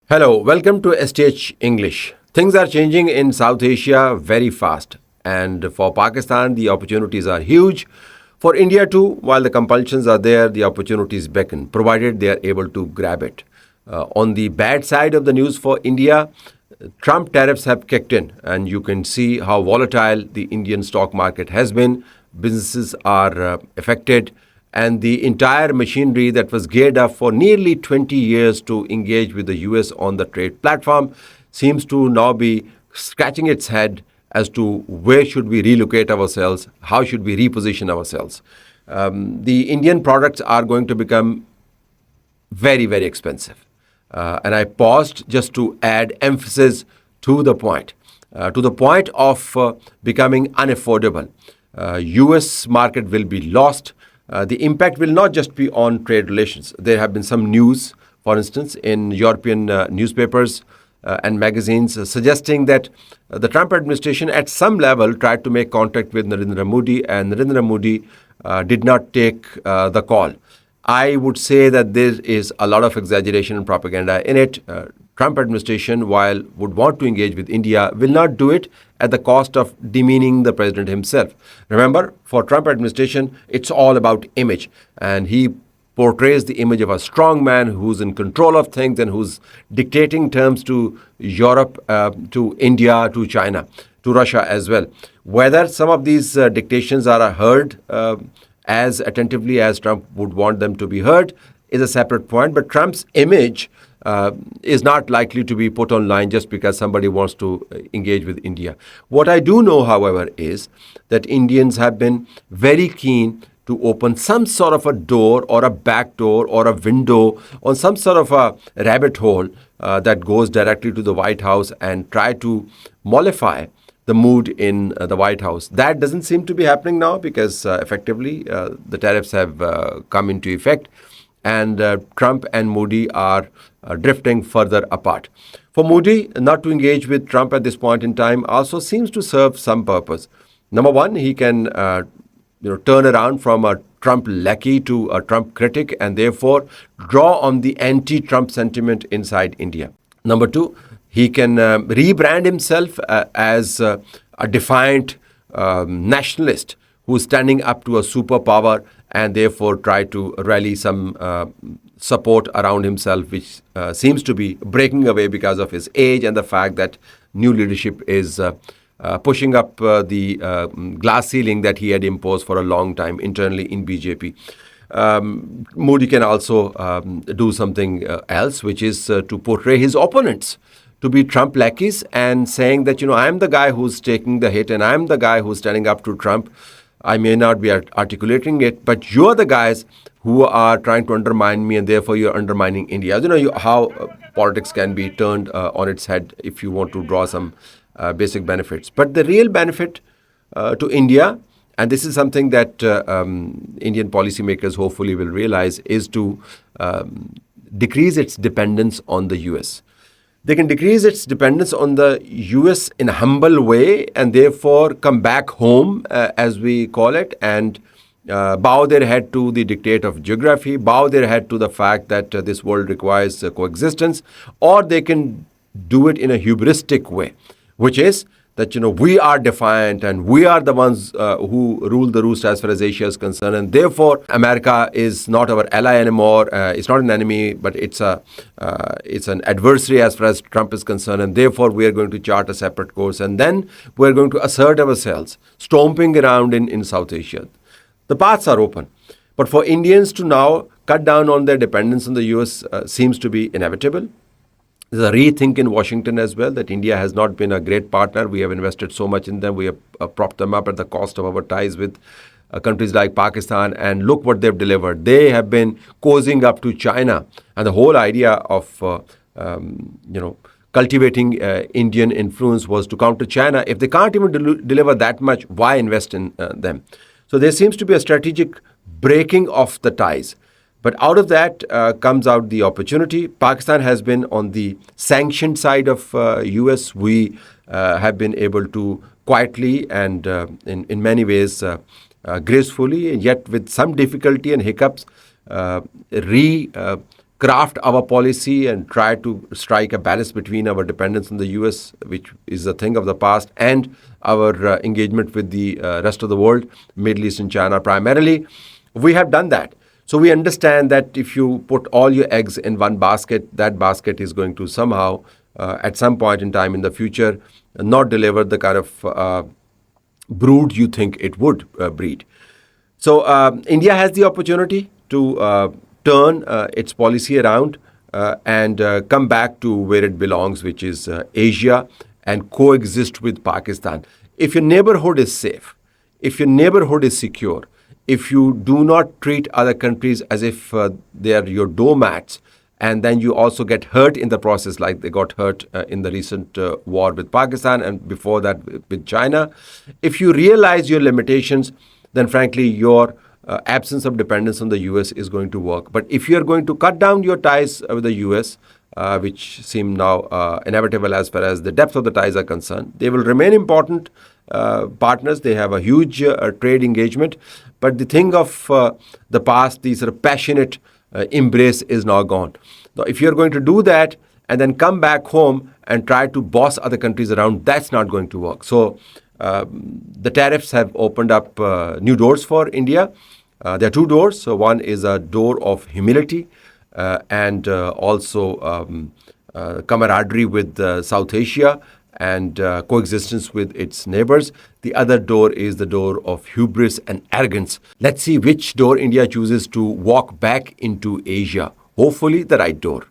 Hello, welcome to STH English. Things are changing in South Asia very fast, and for Pakistan, the opportunities are huge. For India too, while the compulsions are there, the opportunities beckon, provided they are able to grab it. On the bad side of the news for India, Trump tariffs have kicked in, and you can see how volatile the Indian stock market has been. Businesses are affected, and the entire machinery that was geared up for nearly 20 years to engage with the US on the trade platform seems to now be scratching its head as to where should we relocate ourselves, how should we reposition ourselves. The Indian products are going to become very, very expensive. And I paused just to add emphasis to the point of becoming unaffordable. US market will be lost. The impact will not just be on trade relations. There have been some news, for instance, in European newspapers and magazines suggesting that the Trump administration at some level tried to make contact with Narendra Modi, and Narendra Modi did not take the call. I would say that there is a lot of exaggeration and propaganda in it. Trump administration, while would want to engage with India, will not do it at the cost of demeaning the president himself. Remember, for Trump administration, it's all about image, and he portrays the image of a strong man who's in control of things and who's dictating terms to Europe, to India, to China, to Russia as well. Whether some of these dictations are heard as attentively as Trump would want them to be heard is a separate point. But Trump's image is not likely to be put online just because somebody wants to engage with India. What I do know, however, is that Indians have been very keen to open some sort of a door or a back door or a window on some sort of a rabbit hole that goes directly to the White House and try to mollify the mood in the White House. That doesn't seem to be happening now because effectively the tariffs have come into effect, and Trump and Modi are drifting further apart. For Modi, not to engage with Trump at this point in time also seems to serve some purpose. Number one, he can turn around from a Trump lackey to a Trump critic and therefore draw on the anti-Trump sentiment inside India. Number two, he can rebrand himself as a defiant nationalist who's standing up to a superpower and therefore try to rally some support around himself, which seems to be breaking away because of his age and the fact that new leadership is pushing up the glass ceiling that he had imposed for a long time internally in BJP. Modi can also do something else, which is to portray his opponents to be Trump lackeys and saying that, I'm the guy who's taking the hit and I'm the guy who's standing up to Trump. I may not be articulating it, but you're the guys who are trying to undermine me and therefore you're undermining India. How politics can be turned on its head if you want to draw some basic benefits. But the real benefit to India, and this is something that Indian policymakers hopefully will realize, is to decrease its dependence on the US. They can decrease its dependence on the US in a humble way and therefore come back home, as we call it, and bow their head to the dictate of geography, bow their head to the fact that this world requires coexistence, or they can do it in a hubristic way, which is that, we are defiant and we are the ones who rule the roost as far as Asia is concerned. And therefore, America is not our ally anymore. It's not an enemy, but it's an adversary as far as Trump is concerned. And therefore, we are going to chart a separate course. And then we're going to assert ourselves, stomping around in South Asia. The paths are open. But for Indians to now cut down on their dependence on the US seems to be inevitable. There's a rethink in Washington as well that India has not been a great partner. We have invested so much in them. We have propped them up at the cost of our ties with countries like Pakistan. And look what they've delivered. They have been cozying up to China. And the whole idea of, cultivating Indian influence was to counter China. If they can't even deliver that much, why invest in them? So there seems to be a strategic breaking of the ties. But out of that comes out the opportunity. Pakistan has been on the sanctioned side of US. We have been able to quietly and in many ways gracefully, and yet with some difficulty and hiccups, craft our policy and try to strike a balance between our dependence on the US, which is a thing of the past, and our engagement with the rest of the world, Middle East and China primarily. We have done that. So we understand that if you put all your eggs in one basket, that basket is going to somehow, at some point in time in the future, not deliver the kind of brood you think it would breed. So India has the opportunity to turn its policy around and come back to where it belongs, which is Asia, and coexist with Pakistan. If your neighborhood is safe, if your neighborhood is secure, if you do not treat other countries as if they are your doormats, and then you also get hurt in the process like they got hurt in the recent war with Pakistan and before that with China. If you realize your limitations, then frankly, your absence of dependence on the US is going to work. But if you are going to cut down your ties with the US, which seem now inevitable as far as the depth of the ties are concerned, they will remain important partners. They have a huge trade engagement. But the thing of the past, the sort of passionate embrace is now gone. Now, if you're going to do that and then come back home and try to boss other countries around, that's not going to work. So the tariffs have opened up new doors for India. There are two doors. So one is a door of humility and also camaraderie with South Asia and coexistence with its neighbors. The other door is the door of hubris and arrogance. Let's see which door India chooses to walk back into Asia. Hopefully the right door.